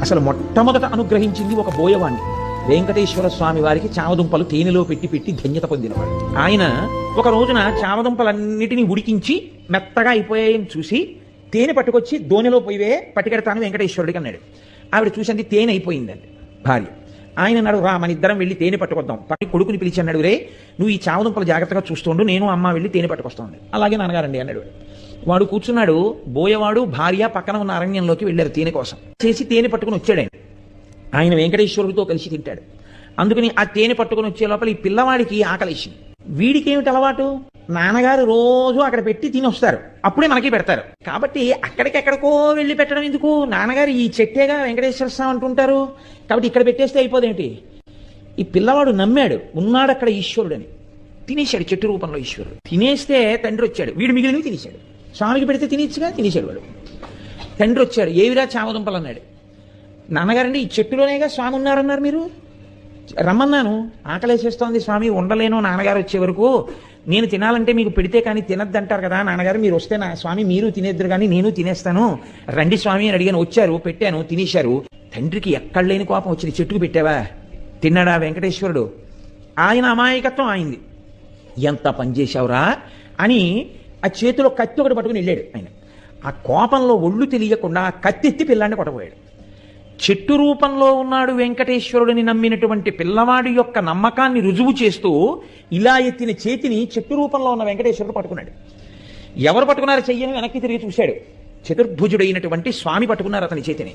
అసలు మొట్టమొదట అనుగ్రహించింది ఒక బోయవాణ్ణి. వెంకటేశ్వర స్వామి వారికి చామదుంపలు తేనెలో పెట్టి పెట్టి ధన్యత పొందినవాడు ఆయన. ఒక రోజున చామదుంపలన్నిటినీ ఉడికించి మెత్తగా అయిపోయాయని చూసి తేనె పట్టుకొచ్చి దోణిలో పోయివే పట్టుకెడతాను వెంకటేశ్వరుడికి అన్నాడు. ఆవిడ చూసింది తేనె అయిపోయిందండి భార్య. ఆయన అన్నాడు, రా మన ఇద్దరం వెళ్ళి తేనె పట్టుకొద్దాం. పట్టి కొడుకుని పిలిచి అన్నాడు, రే నువ్వు ఈ చామదుంపలు జాగ్రత్తగా చూస్తుండు, నేను అమ్మ వెళ్ళి తేనె పట్టుకొస్తాను. అలాగే నాన్నగారండి అన్నాడు. వాడు కూర్చున్నాడు. బోయవాడు భార్య పక్కన ఉన్న అరణ్యంలోకి వెళ్ళారు తేనె కోసం. చేసి తేనె పట్టుకుని వచ్చాడు ఆయన. ఆయన వెంకటేశ్వరుడితో కలిసి తింటాడు. అందుకని ఆ తేనె పట్టుకుని వచ్చే లోపల ఈ పిల్లవాడికి ఆకలేసింది. వీడికి ఏమిటి అలవాటు, నాన్నగారు రోజు అక్కడ పెట్టి తినొస్తారు, అప్పుడే మనకి పెడతారు. కాబట్టి అక్కడికెక్కడికో వెళ్ళి పెట్టడం ఎందుకు, నాన్నగారు ఈ చెట్టేగా వెంకటేశ్వర స్వామి అంటుంటారు, కాబట్టి ఇక్కడ పెట్టేస్తే అయిపోదేంటి. ఈ పిల్లవాడు నమ్మాడు, ఉన్నాడు అక్కడ ఈశ్వరుడని. తినేశాడు చెట్టు రూపంలో ఈశ్వరుడు. తినేస్తే తండ్రి వచ్చాడు, వీడు మిగిలినవి తినేశాడు. స్వామికి పెడితే తినేచ్చుగా, తినేశాడు వాడు. తండ్రి వచ్చాడు, ఏవిరా చామదుంపలు అన్నాడు. నాన్నగారండి ఈ చెట్టులోనేగా స్వామి ఉన్నారన్నారు, మీరు రమ్మన్నాను, ఆకలేసేస్తోంది స్వామి, ఉండలేను నాన్నగారు వచ్చే వరకు, నేను తినాలంటే మీకు పెడితే కానీ తినద్దంటారు కదా నాన్నగారు, మీరు వస్తే నా స్వామి మీరు తినేద్దరు కానీ నేను తినేస్తాను, రండి స్వామి అని అడిగాను. వచ్చారు, పెట్టాను, తినేశారు. తండ్రికి ఎక్కడ లేని కోపం వచ్చింది, చెట్టుకు పెట్టావా, తిన్నాడా వెంకటేశ్వరుడు. ఆయన అమాయకత్వం ఆయింది. ఎంత పనిచేశావురా అని ఆ చేతిలో కత్తి ఒకటి పట్టుకుని వెళ్ళాడు ఆయన. ఆ కోపంలో ఒళ్ళు తెలియకుండా ఆ కత్తి ఎత్తి పిల్లాన్ని కొట్టబోయాడు. చెట్టు రూపంలో ఉన్నాడు వెంకటేశ్వరుడిని నమ్మినటువంటి పిల్లవాడి యొక్క నమ్మకాన్ని రుజువు చేస్తూ ఇలా ఎత్తిన చేతిని చెట్టు రూపంలో ఉన్న వెంకటేశ్వరుడు పట్టుకున్నాడు. ఎవరు పట్టుకున్నారు చెయ్యని వెనక్కి తిరిగి చూశాడు. చతుర్భుజుడైనటువంటి స్వామి పట్టుకున్నారు అతని చేతిని.